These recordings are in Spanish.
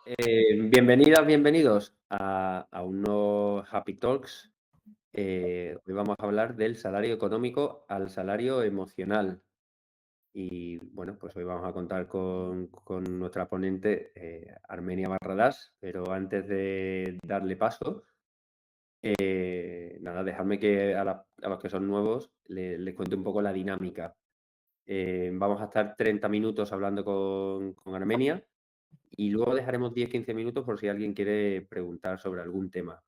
Bienvenidas, bienvenidos a un nuevo Happy Talks. Hoy vamos a hablar del salario económico al salario emocional. Y bueno, pues hoy vamos a contar con nuestra ponente Armenia Barradas, pero antes de darle paso, nada, dejadme que a los que son nuevos les cuente un poco la dinámica. Vamos a estar 30 minutos hablando con Armenia. Y luego dejaremos 10-15 minutos por si alguien quiere preguntar sobre algún tema.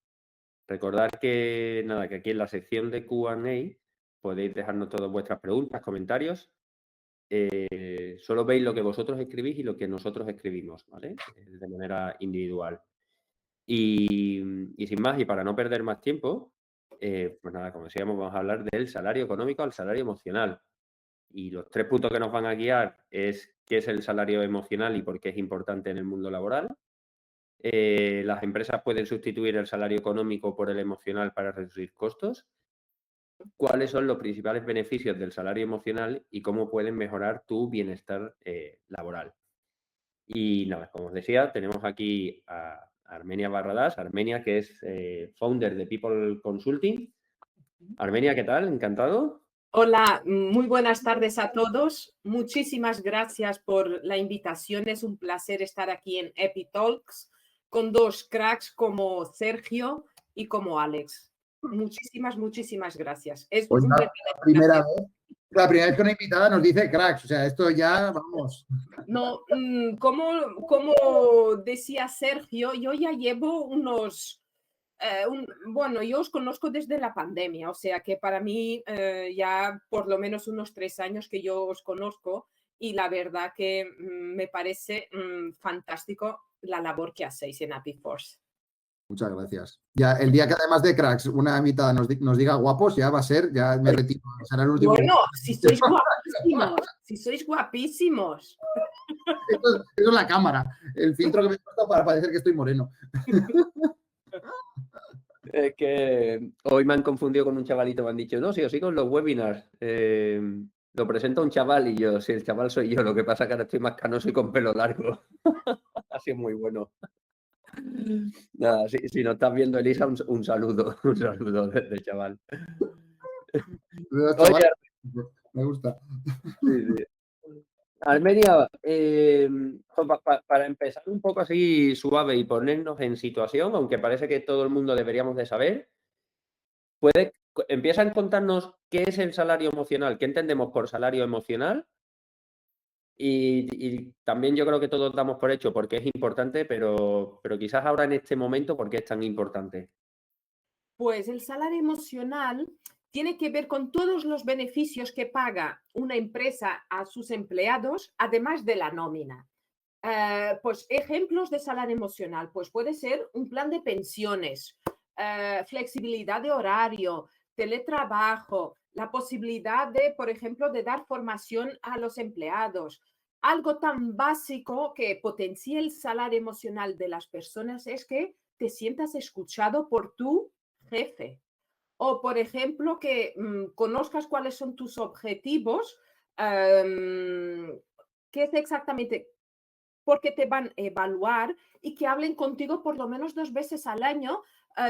Recordad que, nada, que aquí en la sección de Q&A podéis dejarnos todas vuestras preguntas, comentarios. Solo veis lo que vosotros escribís y lo que nosotros escribimos, ¿vale? De manera individual. Y sin más, y para no perder más tiempo, pues nada, como decíamos, vamos a hablar del salario económico al salario emocional. Y los 3 puntos que nos van a guiar es qué es el salario emocional y por qué es importante en el mundo laboral. Las empresas pueden sustituir el salario económico por el emocional para reducir costos. ¿Cuáles son los principales beneficios del salario emocional y cómo pueden mejorar tu bienestar laboral? Y nada, como os decía, tenemos aquí a Armenia Barradas, Armenia, que es founder de People Consulting. Armenia, ¿qué tal? Encantado. Hola, muy buenas tardes a todos. Muchísimas gracias por la invitación. Es un placer estar aquí en Epitalks con dos cracks como Sergio y como Alex. Muchísimas gracias. Es Pues un la primera vez que una invitada nos dice cracks, o sea, esto ya, vamos. No, como decía Sergio, yo ya llevo bueno, yo os conozco desde la pandemia, o sea que para mí ya por lo menos unos 3 años que yo os conozco y la verdad que me parece fantástico la labor que hacéis en Apiforce. Muchas gracias. Ya el día que además de cracks una invitada nos diga guapos, ya va a ser, ya me retiro, será el último. Bueno, si sois guapísimos. Esto es la cámara, el filtro que me he puesto para parecer que estoy moreno. Es que hoy me han confundido con un chavalito, me han dicho, no, si os sigo en los webinars, lo presenta un chaval y yo, si el chaval soy yo, lo que pasa es que ahora estoy más canoso y con pelo largo. Así es muy bueno. Nada, si no estás viendo, Elisa, un saludo desde chaval. Oye, Me gusta. sí. Armenia, para empezar un poco así suave y ponernos en situación, aunque parece que todo el mundo deberíamos de saber, empieza a contarnos qué es el salario emocional, qué entendemos por salario emocional. Y también yo creo que todos damos por hecho porque es importante, pero quizás ahora en este momento, ¿por qué es tan importante? Pues el salario emocional tiene que ver con todos los beneficios que paga una empresa a sus empleados, además de la nómina. Pues ejemplos de salario emocional, pues puede ser un plan de pensiones, flexibilidad de horario, teletrabajo, la posibilidad de, por ejemplo, de dar formación a los empleados. Algo tan básico que potencia el salario emocional de las personas es que te sientas escuchado por tu jefe. O, por ejemplo, que conozcas cuáles son tus objetivos, qué es exactamente porque te van a evaluar y que hablen contigo por lo menos 2 veces al año,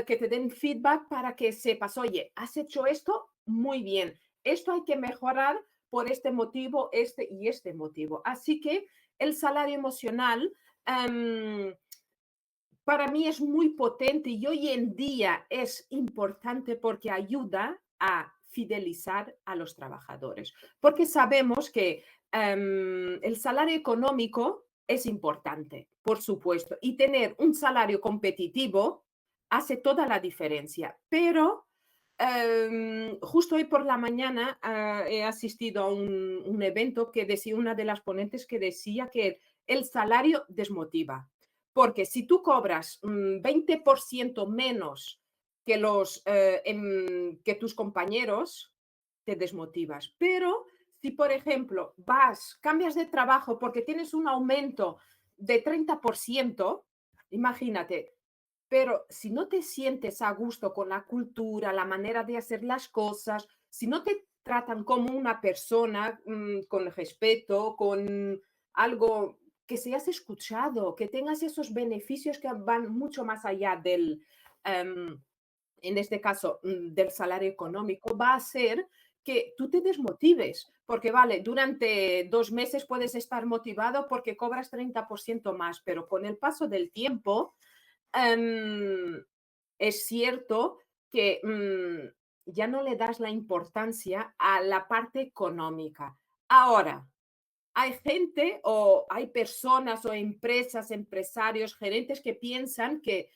que te den feedback para que sepas, oye, has hecho esto muy bien, esto hay que mejorar por este motivo, este y este motivo. Así que el salario emocional para mí es muy potente y hoy en día es importante porque ayuda a fidelizar a los trabajadores, porque sabemos que el salario económico es importante, por supuesto, y tener un salario competitivo hace toda la diferencia, pero justo hoy por la mañana he asistido a un evento que decía una de las ponentes que decía que el salario desmotiva. Porque si tú cobras 20% menos que tus compañeros, te desmotivas. Pero si, por ejemplo, cambias de trabajo porque tienes un aumento de 30%, imagínate, pero si no te sientes a gusto con la cultura, la manera de hacer las cosas, si no te tratan como una persona con respeto, con algo que seas escuchado, que tengas esos beneficios que van mucho más allá del, en este caso, del salario económico, va a ser que tú te desmotives, porque vale, durante 2 meses puedes estar motivado porque cobras 30% más, pero con el paso del tiempo, es cierto que ya no le das la importancia a la parte económica. Ahora, hay gente o hay personas o empresas, empresarios, gerentes que piensan que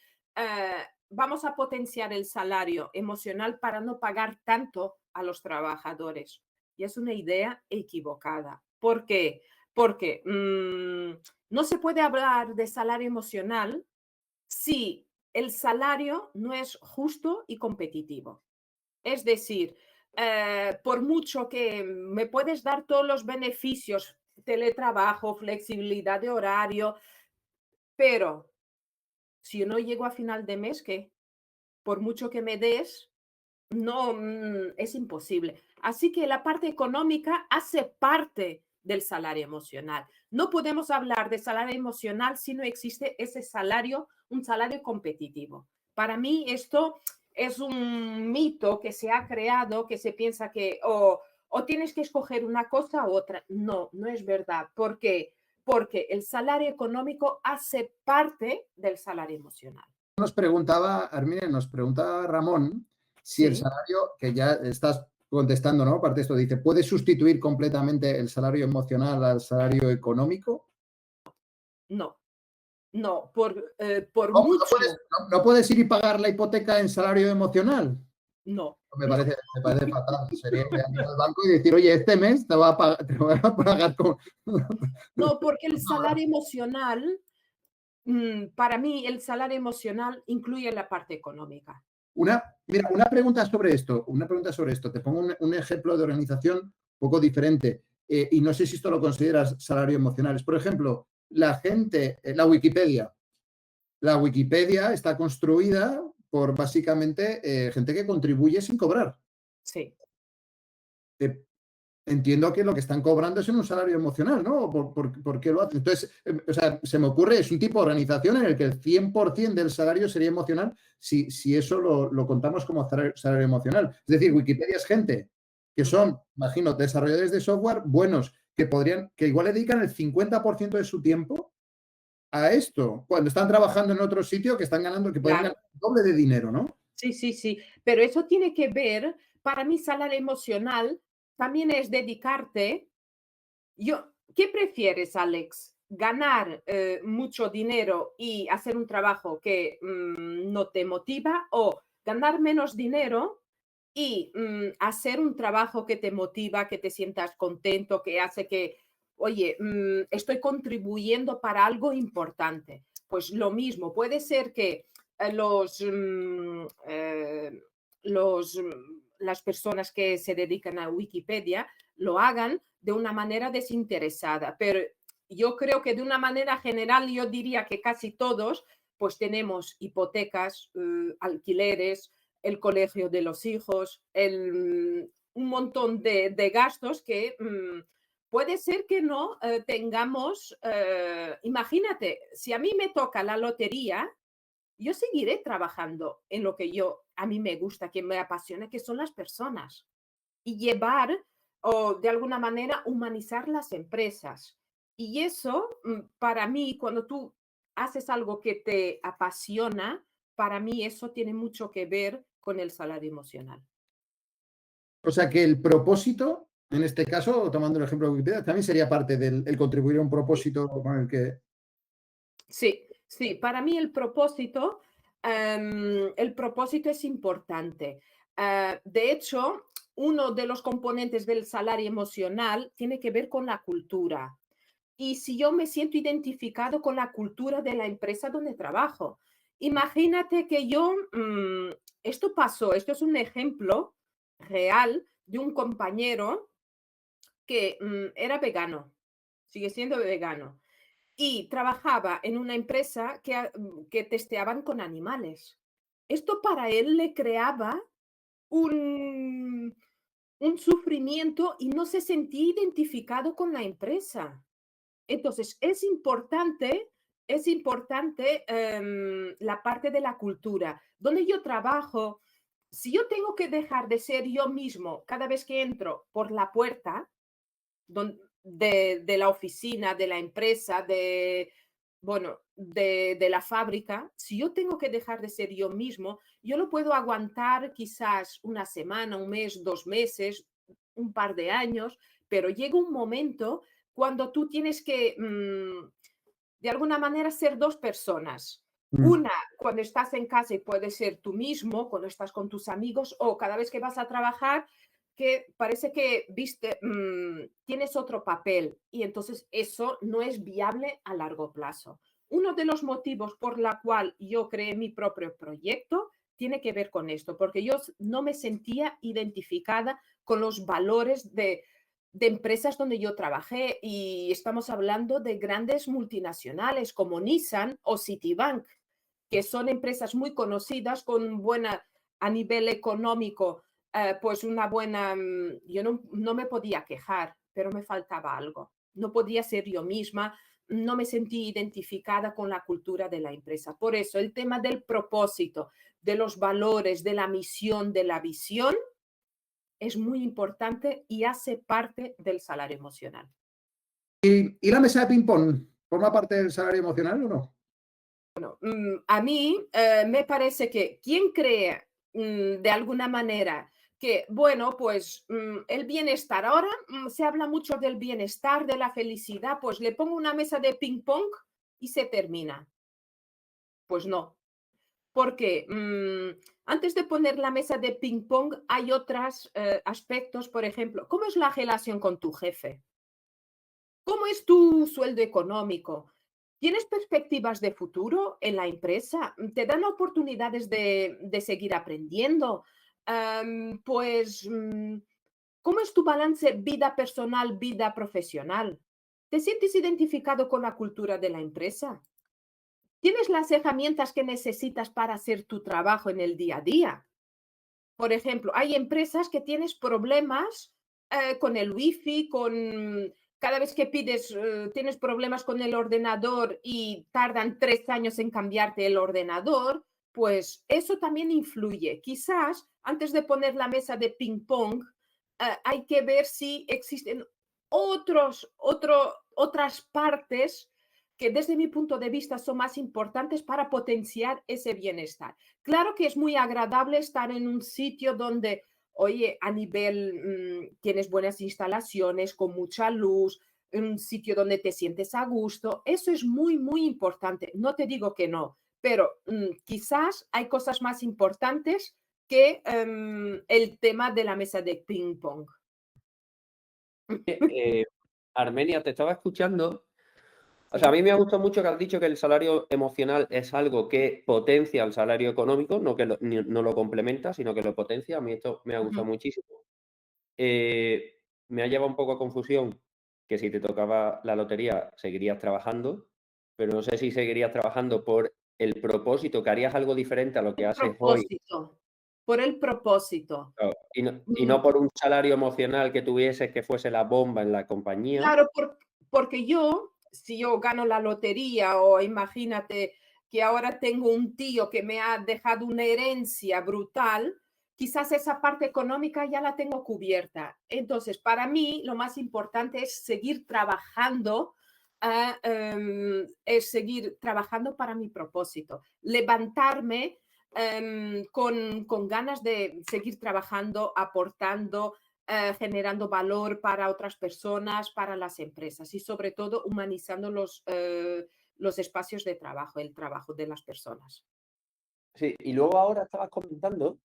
vamos a potenciar el salario emocional para no pagar tanto a los trabajadores. Y es una idea equivocada. ¿Por qué? Porque no se puede hablar de salario emocional si el salario no es justo y competitivo. Es decir, por mucho que me puedes dar todos los beneficios, teletrabajo, flexibilidad de horario, pero si yo no llego a final de mes, ¿qué? Por mucho que me des, no, es imposible. Así que la parte económica hace parte del salario emocional. No podemos hablar de salario emocional si no existe ese salario, un salario competitivo. Para mí esto es un mito que se ha creado, que se piensa que o tienes que escoger una cosa u otra. No, no es verdad. ¿Por qué? Porque el salario económico hace parte del salario emocional. Nos preguntaba, Armine, nos preguntaba Ramón si el Sí. salario, que ya estás contestando, ¿no? Aparte de esto, dice, ¿puede sustituir completamente el salario emocional al salario económico? No, no, por ¿Cómo? mucho, ¿No puedes ir y pagar la hipoteca en salario emocional? no, Me no. parece fatal. Sería ir al banco y decir, oye, este mes te voy a pagar con... No, porque el salario emocional, para mí, el salario emocional incluye la parte económica. Mira, una pregunta sobre esto, Te pongo un ejemplo de organización un poco diferente y no sé si esto lo consideras salario emocional. Es, por ejemplo, la gente, la Wikipedia. La Wikipedia está construida por básicamente gente que contribuye sin cobrar. Sí. Entiendo que lo que están cobrando es en un salario emocional, ¿no? ¿Por qué lo hacen? Entonces, o sea, se me ocurre, es un tipo de organización en el que el 100% del salario sería emocional si eso lo contamos como salario emocional. Es decir, Wikipedia es gente que son, imagino, desarrolladores de software buenos que igual le dedican el 50% de su tiempo a esto, cuando están trabajando en otro sitio que están ganando, que pueden Claro. ganar el doble de dinero, ¿no? Sí, sí, sí. Pero eso tiene que ver, para mí, salario emocional también es dedicarte. ¿Qué prefieres, Alex? ¿Ganar mucho dinero y hacer un trabajo que no te motiva o ganar menos dinero y hacer un trabajo que te motiva, que te sientas contento, que hace que, oye, estoy contribuyendo para algo importante? Pues lo mismo, puede ser que las personas que se dedican a Wikipedia lo hagan de una manera desinteresada, pero yo creo que de una manera general yo diría que casi todos pues tenemos hipotecas, alquileres, el colegio de los hijos, un montón de gastos que puede ser que no tengamos, imagínate, si a mí me toca la lotería, yo seguiré trabajando en lo que a mí me gusta, que me apasiona, que son las personas y llevar o de alguna manera humanizar las empresas. Y eso, para mí, cuando tú haces algo que te apasiona, para mí eso tiene mucho que ver con el salario emocional. O sea que el propósito, en este caso, tomando el ejemplo de Wikipedia, también sería parte del el contribuir a un propósito con el que... Sí, sí, para mí el propósito es importante. De hecho, uno de los componentes del salario emocional tiene que ver con la cultura. Y si yo me siento identificado con la cultura de la empresa donde trabajo, imagínate que esto pasó, esto es un ejemplo real de un compañero que era vegano, sigue siendo vegano y trabajaba en una empresa que testeaban con animales. Esto para él le creaba un, un sufrimiento y no se sentía identificado con la empresa. Entonces, es importante la parte de la cultura. Donde yo trabajo, si yo tengo que dejar de ser yo mismo cada vez que entro por la puerta de la oficina, de la empresa, de la fábrica, si yo tengo que dejar de ser yo mismo, yo lo puedo aguantar quizás una semana, un mes, 2 meses, un par de años, pero llega un momento cuando tú tienes que, de alguna manera, ser dos personas. Una, cuando estás en casa y puedes ser tú mismo, cuando estás con tus amigos o cada vez que vas a trabajar, que parece que tienes otro papel y entonces eso no es viable a largo plazo. Uno de los motivos por la cual yo creé mi propio proyecto tiene que ver con esto, porque yo no me sentía identificada con los valores de empresas donde yo trabajé y estamos hablando de grandes multinacionales como Nissan o Citibank, que son empresas muy conocidas con buena, a nivel económico, pues una buena, yo no me podía quejar, pero me faltaba algo. No podía ser yo misma, no me sentí identificada con la cultura de la empresa. Por eso el tema del propósito, de los valores, de la misión, de la visión, es muy importante y hace parte del salario emocional. ¿Y la mesa de ping-pong forma parte del salario emocional o no? Bueno, a mí me parece que quien cree de alguna manera que, bueno, pues el bienestar, ahora se habla mucho del bienestar, de la felicidad, pues le pongo una mesa de ping pong y se termina. Pues no, porque antes de poner la mesa de ping pong hay otros aspectos, por ejemplo, ¿cómo es la relación con tu jefe? ¿Cómo es tu sueldo económico? ¿Tienes perspectivas de futuro en la empresa? ¿Te dan oportunidades de seguir aprendiendo? Pues, ¿cómo es tu balance vida personal, vida profesional? ¿Te sientes identificado con la cultura de la empresa? ¿Tienes las herramientas que necesitas para hacer tu trabajo en el día a día? Por ejemplo, hay empresas que tienes problemas con el wifi, cada vez que pides, tienes problemas con el ordenador y tardan 3 años en cambiarte el ordenador, pues eso también influye. Quizás antes de poner la mesa de ping pong, hay que ver si existen otras partes que desde mi punto de vista son más importantes para potenciar ese bienestar. Claro que es muy agradable estar en un sitio donde, oye, a nivel, tienes buenas instalaciones, con mucha luz, un sitio donde te sientes a gusto. Eso es muy, muy importante. No te digo que no, pero quizás hay cosas más importantes que el tema de la mesa de ping pong. Armenia, te estaba escuchando. O sea, a mí me ha gustado mucho que has dicho que el salario emocional es algo que potencia el salario económico, no que no lo complementa, sino que lo potencia. A mí esto me ha gustado Ujú. muchísimo. Me ha llevado un poco a confusión que si te tocaba la lotería seguirías trabajando, pero no sé si seguirías trabajando por el propósito, que harías algo diferente a lo que haces hoy. Propósito, por el propósito. Claro, y Mm, no por un salario emocional que tuvieses que fuese la bomba en la compañía. Claro, porque yo, si yo gano la lotería o imagínate que ahora tengo un tío que me ha dejado una herencia brutal, quizás esa parte económica ya la tengo cubierta. Entonces, para mí lo más importante es seguir trabajando, es seguir trabajando para mi propósito, levantarme con ganas de seguir trabajando, aportando, generando valor para otras personas, para las empresas y sobre todo humanizando los espacios de trabajo, el trabajo de las personas. Sí, y luego ahora estabas comentando,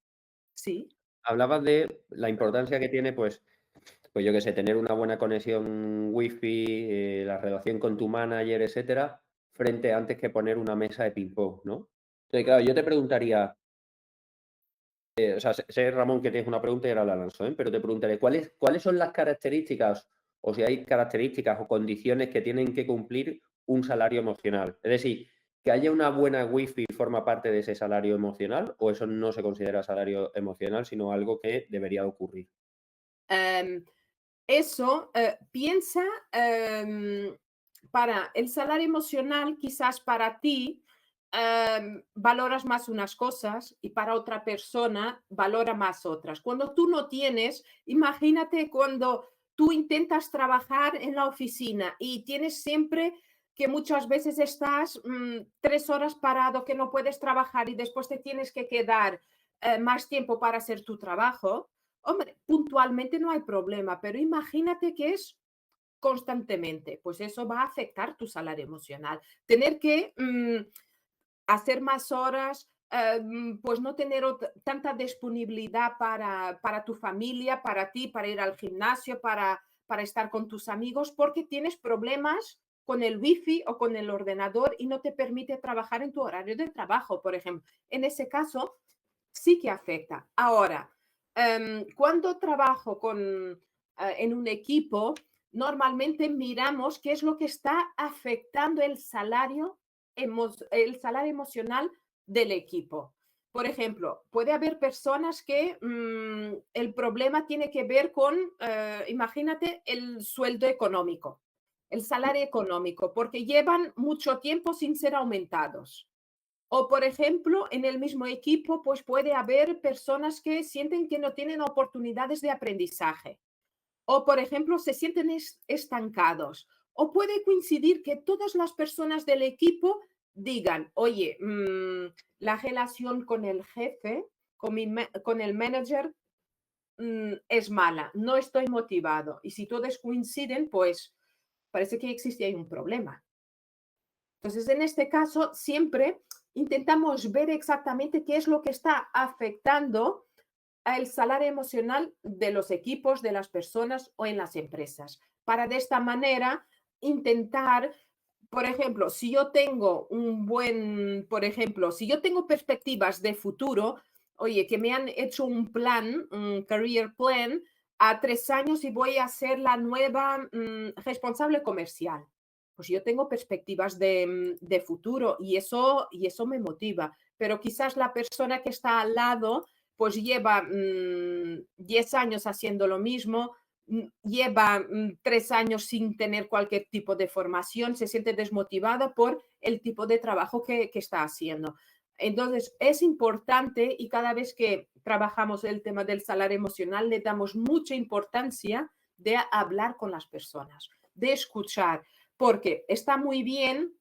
Sí. hablabas de la importancia que tiene, pues yo qué sé, tener una buena conexión wifi, la relación con tu manager, etcétera, frente antes que poner una mesa de ping-pong, ¿no? Entonces, claro, yo te preguntaría, o sea, sé, Ramón, que tienes una pregunta y ahora la lanzo, ¿eh? Pero te preguntaré, ¿cuáles son las características, o si hay características o condiciones que tienen que cumplir un salario emocional? Es decir, ¿que haya una buena wifi forma parte de ese salario emocional o eso no se considera salario emocional, sino algo que debería ocurrir? Eso piensa, para el salario emocional, quizás para ti valoras más unas cosas y para otra persona valora más otras. Cuando tú no tienes, imagínate cuando tú intentas trabajar en la oficina y tienes siempre que muchas veces estás 3 horas parado, que no puedes trabajar y después te tienes que quedar más tiempo para hacer tu trabajo. Hombre, puntualmente no hay problema, pero imagínate que es constantemente, pues eso va a afectar tu salario emocional. Tener que hacer más horas, pues no tener tanta disponibilidad para tu familia, para ti, para ir al gimnasio, para estar con tus amigos, porque tienes problemas con el wifi o con el ordenador y no te permite trabajar en tu horario de trabajo, por ejemplo. En ese caso, sí que afecta. Ahora, cuando trabajo en un equipo, normalmente miramos qué es lo que está afectando el salario emocional del equipo. Por ejemplo, puede haber personas que el problema tiene que ver con, imagínate, el sueldo económico, el salario económico, porque llevan mucho tiempo sin ser aumentados. O, por ejemplo, en el mismo equipo, pues puede haber personas que sienten que no tienen oportunidades de aprendizaje. O, por ejemplo, se sienten estancados. O puede coincidir que todas las personas del equipo digan, oye, la relación con el jefe, con el manager, es mala, no estoy motivado. Y si todos coinciden, pues parece que existe ahí un problema. Entonces, en este caso, siempre intentamos ver exactamente qué es lo que está afectando al salario emocional de los equipos, de las personas o en las empresas, para de esta manera intentar, por ejemplo, si yo tengo si yo tengo perspectivas de futuro, oye, que me han hecho un plan, un career plan a 3 años y voy a ser la nueva responsable comercial. Pues yo tengo perspectivas de futuro y eso me motiva. Pero quizás la persona que está al lado pues lleva 10 años haciendo lo mismo, lleva 3 años sin tener cualquier tipo de formación, se siente desmotivada por el tipo de trabajo que está haciendo. Entonces, es importante y cada vez que trabajamos el tema del salario emocional, le damos mucha importancia de hablar con las personas, de escuchar, porque está muy bien,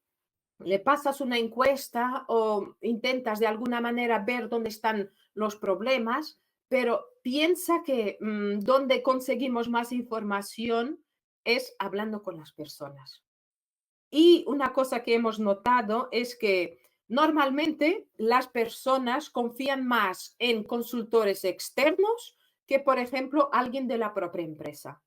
le pasas una encuesta o intentas de alguna manera ver dónde están los problemas, pero piensa que donde conseguimos más información es hablando con las personas. Y una cosa que hemos notado es que normalmente las personas confían más en consultores externos que, por ejemplo, alguien de la propia empresa.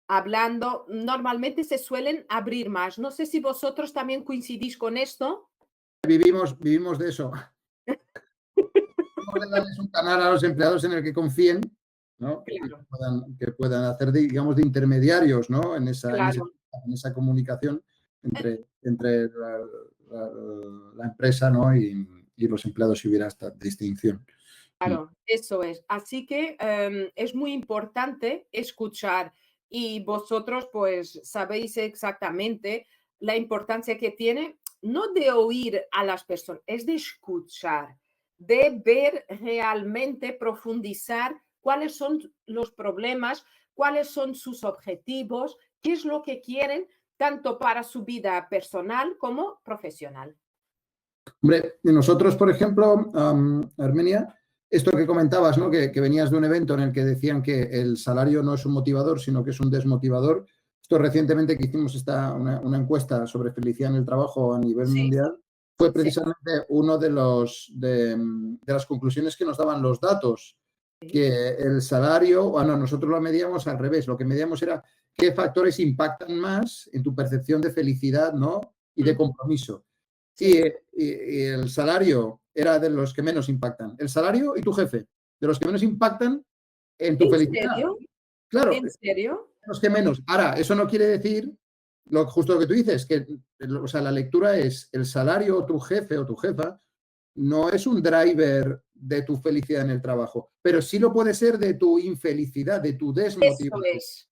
Hablando, normalmente se suelen abrir más. No sé si vosotros también coincidís con esto. Vivimos de eso. Vamos a darles un canal a los empleados en el que confíen, ¿no? Claro, Que puedan hacer, digamos, de intermediarios, ¿no? En esa comunicación entre la empresa, ¿no? y los empleados, si hubiera esta distinción. claro, eso es. Así que es muy importante escuchar y vosotros pues sabéis exactamente la importancia que tiene, no de oír a las personas, es de escuchar, de ver realmente, profundizar cuáles son los problemas, cuáles son sus objetivos, qué es lo que quieren, tanto para su vida personal como profesional. Hombre, nosotros, por ejemplo, Armenia, esto que comentabas, ¿no? Que venías de un evento en el que decían que el salario no es un motivador, sino que es un desmotivador. Esto recientemente que hicimos una encuesta sobre felicidad en el trabajo a nivel mundial, fue precisamente uno de las conclusiones que nos daban los datos, que el salario, bueno, nosotros lo medíamos al revés, lo que medíamos era qué factores impactan más en tu percepción de felicidad, ¿no? Y de compromiso. Y el salario era de los que menos impactan. El salario y tu jefe, de los que menos impactan en tu ¿En felicidad. serio? Claro, ¿En serio? los que menos. Ahora, eso no quiere decir justo lo que tú dices, que o sea, la lectura es el salario o tu jefe o tu jefa no es un driver de tu felicidad en el trabajo, pero sí lo puede ser de tu infelicidad, de tu desmotivación. Eso es.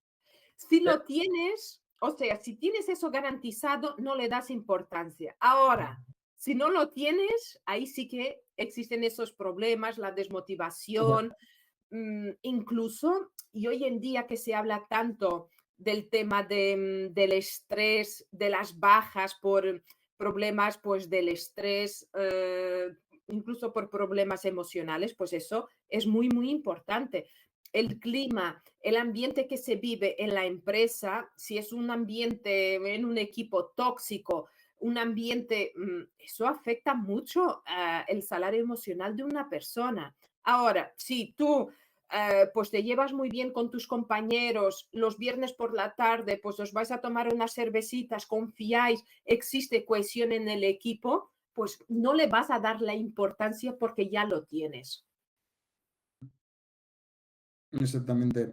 Si lo tienes, O sea, si tienes eso garantizado, no le das importancia. Ahora, si no lo tienes, ahí sí que existen esos problemas, la desmotivación, incluso, y hoy en día que se habla tanto del tema del estrés, de las bajas por problemas pues del estrés, incluso por problemas emocionales, pues eso es muy, muy importante. El clima, el ambiente que se vive en la empresa, si es un ambiente en un equipo tóxico, un ambiente, eso afecta mucho el salario emocional de una persona. Ahora, si tú pues te llevas muy bien con tus compañeros, los viernes por la tarde, pues os vais a tomar unas cervecitas, confiáis, existe cohesión en el equipo, pues no le vas a dar la importancia porque ya lo tienes. Exactamente.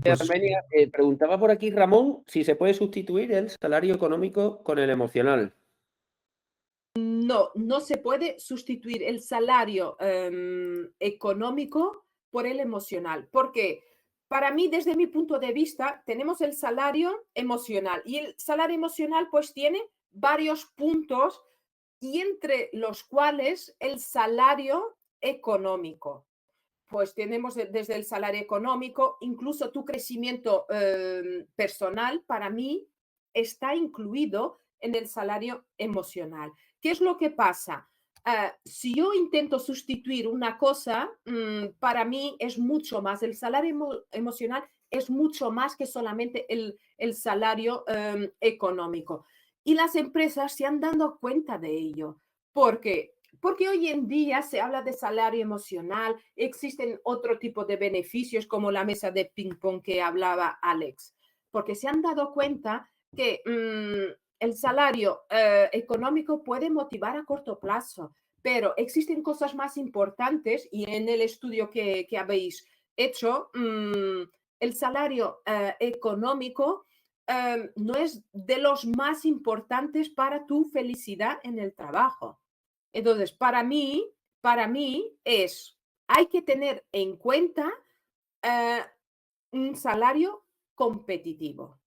Pues Armenia, preguntaba por aquí Ramón si se puede sustituir el salario económico con el emocional. No, no se puede sustituir el salario económico por el emocional, porque para mí, desde mi punto de vista, tenemos el salario emocional y el salario emocional pues tiene varios puntos y entre los cuales el salario económico. Pues tenemos desde el salario económico, incluso tu crecimiento personal, para mí, está incluido en el salario emocional. ¿Qué es lo que pasa? Si yo intento sustituir una cosa, para mí es mucho más, el salario emocional es mucho más que solamente el salario económico. Y las empresas se han dado cuenta de ello, porque hoy en día se habla de salario emocional, existen otro tipo de beneficios como la mesa de ping-pong que hablaba Alex, porque se han dado cuenta que el salario económico puede motivar a corto plazo, pero existen cosas más importantes y en el estudio que habéis hecho, el salario económico no es de los más importantes para tu felicidad en el trabajo. Entonces, para mí es, hay que tener en cuenta un salario competitivo.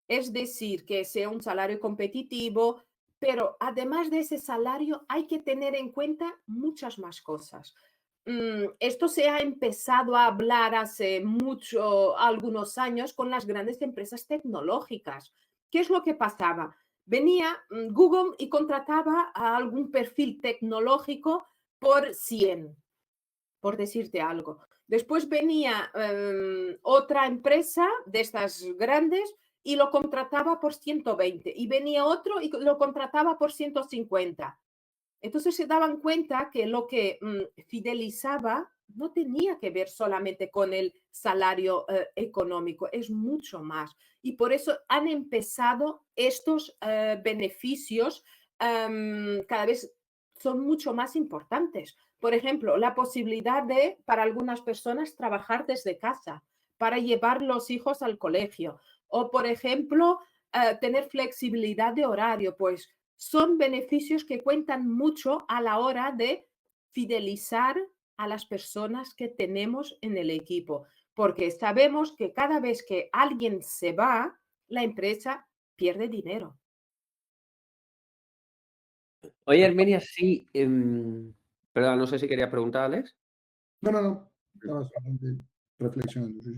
Es decir, que sea un salario competitivo, pero además de ese salario hay que tener en cuenta muchas más cosas. Esto se ha empezado a hablar hace algunos años con las grandes empresas tecnológicas. ¿Qué es lo que pasaba? Venía Google y contrataba a algún perfil tecnológico por 100, por decirte algo. Después venía otra empresa de estas grandes y lo contrataba por 120 y venía otro y lo contrataba por 150. Entonces se daban cuenta que lo que fidelizaba no tenía que ver solamente con el salario económico, es mucho más. Y por eso han empezado estos beneficios cada vez son mucho más importantes. Por ejemplo, la posibilidad de, para algunas personas, trabajar desde casa para llevar los hijos al colegio. O, por ejemplo, tener flexibilidad de horario, pues son beneficios que cuentan mucho a la hora de fidelizar a las personas que tenemos en el equipo, porque sabemos que cada vez que alguien se va, la empresa pierde dinero. Oye, Armenia, sí. Perdón, no sé si querías preguntar, Alex. no. Estaba solamente reflexionando. Sí.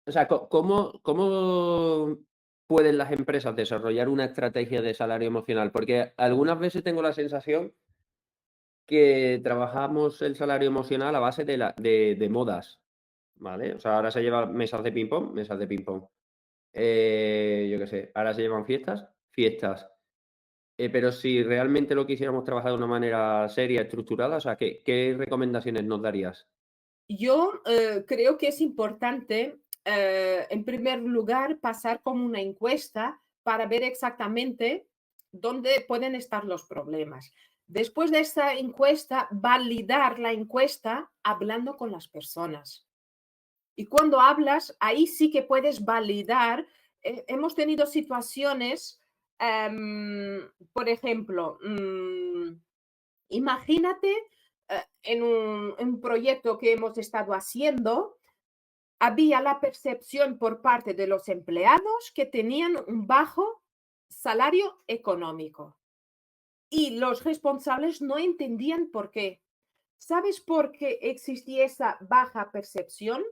O sea, ¿cómo pueden las empresas desarrollar una estrategia de salario emocional? Porque algunas veces tengo la sensación que trabajamos el salario emocional a base de modas, ¿vale? O sea, ahora se llevan mesas de ping-pong, mesas de ping-pong. Yo qué sé, ahora se llevan fiestas, fiestas. Pero si realmente lo quisiéramos trabajar de una manera seria, estructurada, o sea, ¿qué recomendaciones nos darías? Yo creo que es importante, en primer lugar, pasar como una encuesta para ver exactamente dónde pueden estar los problemas. Después de esta encuesta, validar la encuesta hablando con las personas. Y cuando hablas, ahí sí que puedes validar. Hemos tenido situaciones, por ejemplo, imagínate en un proyecto que hemos estado haciendo había la percepción por parte de los empleados que tenían un bajo salario económico y los responsables no entendían por qué. ¿Sabes por qué existía esa baja percepción?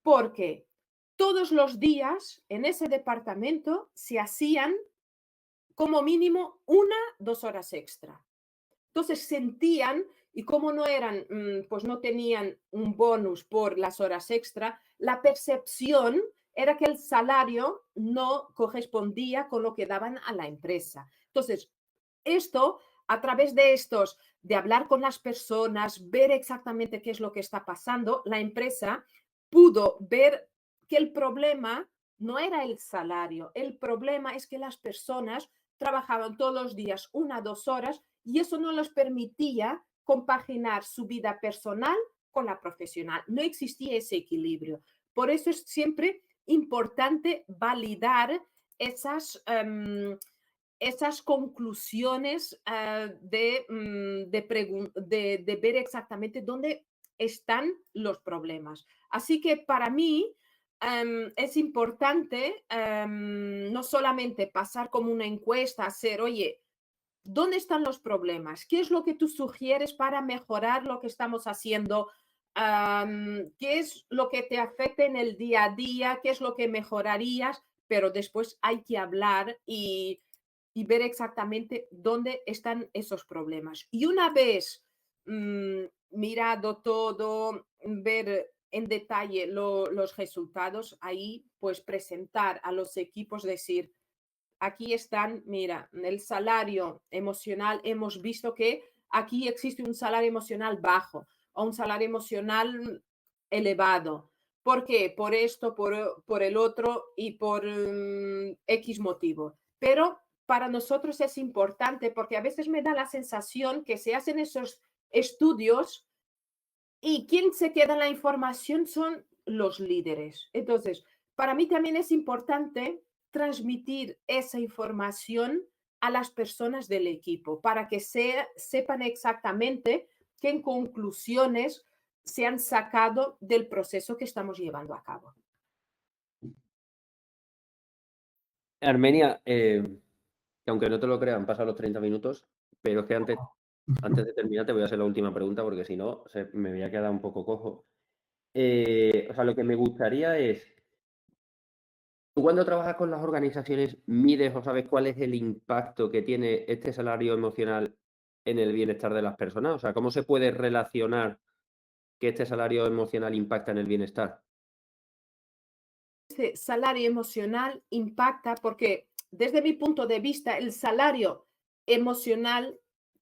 Porque todos los días en ese departamento se hacían como mínimo 2 horas extra. Entonces sentían, y como no eran, pues no tenían un bonus por las horas extra, la percepción era que el salario no correspondía con lo que daban a la empresa. Entonces, esto, a través de estos, de hablar con las personas, ver exactamente qué es lo que está pasando, la empresa pudo ver que el problema no era el salario, el problema es que las personas trabajaban todos los días 2 horas y eso no les permitía compaginar su vida personal con la profesional. No existía ese equilibrio. Por eso es siempre importante validar esas conclusiones de ver exactamente dónde están los problemas. Así que para mí es importante no solamente pasar como una encuesta, hacer, oye, ¿dónde están los problemas? ¿Qué es lo que tú sugieres para mejorar lo que estamos haciendo? ¿Qué es lo que te afecta en el día a día? ¿Qué es lo que mejorarías? Pero después hay que hablar y ver exactamente dónde están esos problemas. Y una vez mirado todo, ver en detalle los resultados, ahí pues presentar a los equipos, decir, aquí están, mira, el salario emocional, hemos visto que aquí existe un salario emocional bajo o un salario emocional elevado. ¿Por qué? Por esto, por el otro y por X motivo. Pero para nosotros es importante porque a veces me da la sensación que se hacen esos estudios y quien se queda en la información son los líderes. Entonces, para mí también es importante transmitir esa información a las personas del equipo para que sepan exactamente qué conclusiones se han sacado del proceso que estamos llevando a cabo. Armenia, que aunque no te lo crean, han pasado los 30 minutos, pero es que antes de terminar te voy a hacer la última pregunta porque si no me voy a quedar un poco cojo. O sea, lo que me gustaría es, ¿tú cuando trabajas con las organizaciones mides o sabes cuál es el impacto que tiene este salario emocional en el bienestar de las personas? O sea, ¿cómo se puede relacionar que este salario emocional impacta en el bienestar? Ese salario emocional impacta porque desde mi punto de vista el salario emocional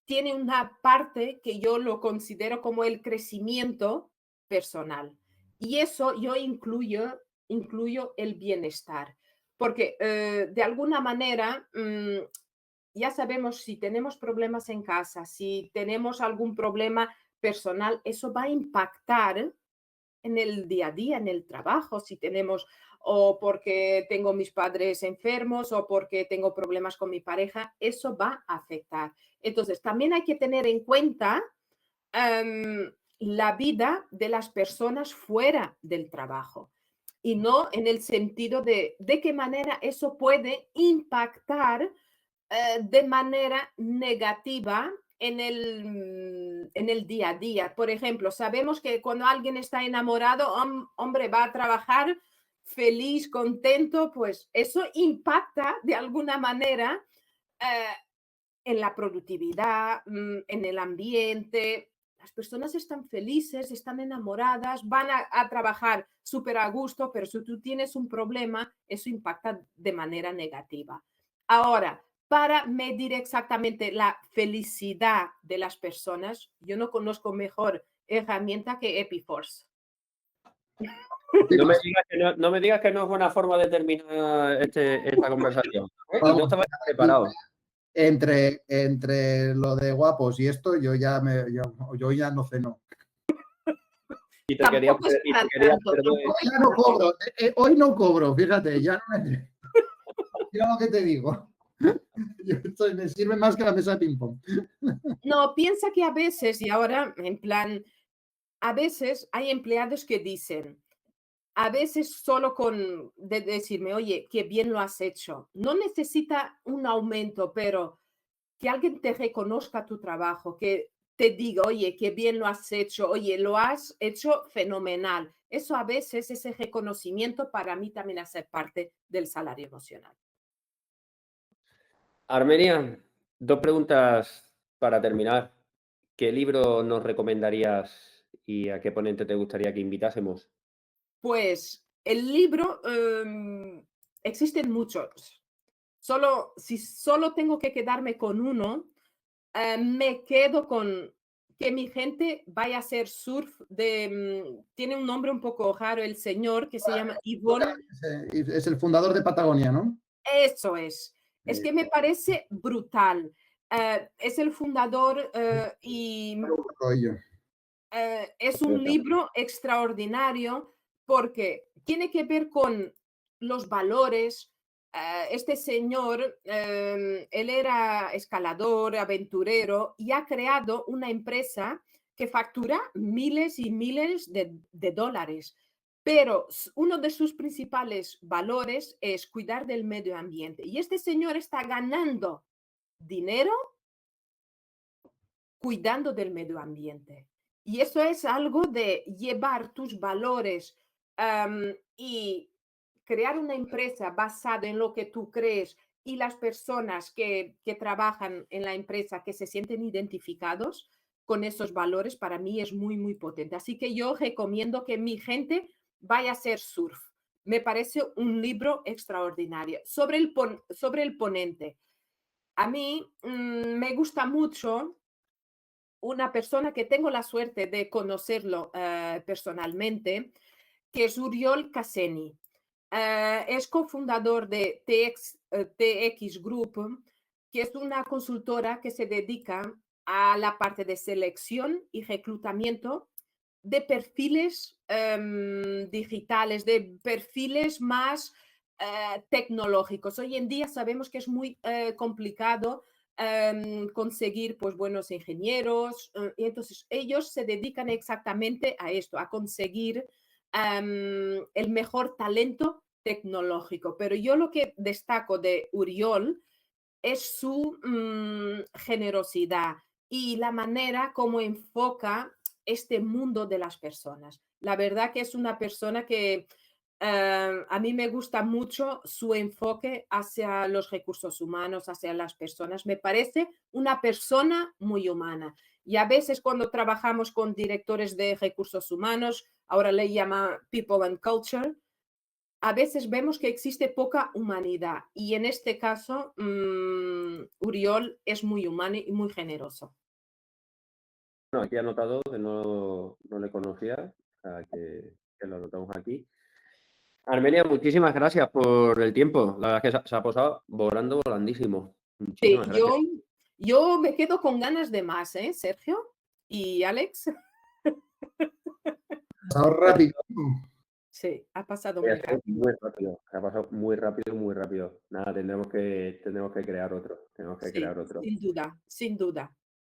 tiene una parte que yo lo considero como el crecimiento personal y eso yo incluyo el bienestar porque de alguna manera ya sabemos si tenemos problemas en casa, si tenemos algún problema personal, eso va a impactar en el día a día, en el trabajo, si tenemos o porque tengo mis padres enfermos o porque tengo problemas con mi pareja, eso va a afectar. Entonces, también hay que tener en cuenta la vida de las personas fuera del trabajo y no en el sentido de qué manera eso puede impactar de manera negativa en el día a día. Por ejemplo, sabemos que cuando alguien está enamorado, hombre, va a trabajar feliz, contento, pues eso impacta de alguna manera en la productividad, en el ambiente. Las personas están felices, están enamoradas, van a trabajar súper a gusto, pero si tú tienes un problema, eso impacta de manera negativa. Ahora, para medir exactamente la felicidad de las personas, yo no conozco mejor herramienta que Epiforce. No me digas que no es buena forma de terminar esta conversación. Y no estabas preparado. Entre lo de guapos y esto, yo ya no ceno. Y te quería perder. Hoy ya no cobro. Hoy no cobro, fíjate, ya no me... Mira lo que te digo. Me sirve más que la mesa de ping-pong. No, piensa que a veces, y ahora en plan, a veces hay empleados que dicen, a veces solo con decirme, oye, qué bien lo has hecho. No necesita un aumento, pero que alguien te reconozca tu trabajo, que te diga, oye, qué bien lo has hecho, oye, lo has hecho fenomenal. Eso a veces, ese reconocimiento para mí también hace parte del salario emocional. Armenia, 2 preguntas para terminar. ¿Qué libro nos recomendarías y a qué ponente te gustaría que invitásemos? Pues el libro, existen muchos. Si solo tengo que quedarme con uno, me quedo con que mi gente vaya a hacer surf tiene un nombre un poco raro, el señor que se llama Yvon. Es el fundador de Patagonia, ¿no? Eso es. Es que me parece brutal. Es el fundador y Coello. es un libro extraordinario porque tiene que ver con los valores. Este señor, él era escalador, aventurero y ha creado una empresa que factura miles y miles de dólares. Pero uno de sus principales valores es cuidar del medio ambiente. Y este señor está ganando dinero cuidando del medio ambiente. Y eso es algo de llevar tus valores y crear una empresa basada en lo que tú crees y las personas que trabajan en la empresa que se sienten identificados con esos valores, para mí es muy, muy potente. Así que yo recomiendo que mi gente vaya a hacer surf. Me parece un libro extraordinario. Sobre el ponente, a mí me gusta mucho una persona que tengo la suerte de conocerlo personalmente, que es Uriol Casseny. Es cofundador de TX Group, que es una consultora que se dedica a la parte de selección y reclutamiento de perfiles digitales, de perfiles más tecnológicos. Hoy en día sabemos que es muy complicado conseguir pues buenos ingenieros y entonces ellos se dedican exactamente a esto, a conseguir el mejor talento tecnológico. Pero yo lo que destaco de Uriol es su generosidad y la manera como enfoca este mundo de las personas. La verdad que es una persona que a mí me gusta mucho su enfoque hacia los recursos humanos, hacia las personas. Me parece una persona muy humana. Y a veces cuando trabajamos con directores de recursos humanos, ahora le llama People and Culture, a veces vemos que existe poca humanidad y en este caso Uriol es muy humano y muy generoso. Bueno, aquí anotado, que no le conocía, o sea, que lo anotamos aquí. Armenia, muchísimas gracias por el tiempo. La verdad es que se ha pasado volando, volandísimo. Sí, Muchísimas gracias. yo me quedo con ganas de más, ¿eh, Sergio? ¿Y Alex? Pasado rápido. Sí, ha pasado Ha muy sido rápido. muy rápido. Se ha pasado muy rápido, muy rápido. Nada, tendremos que crear otro. Tenemos que Sí, crear otro. sin duda, sin duda.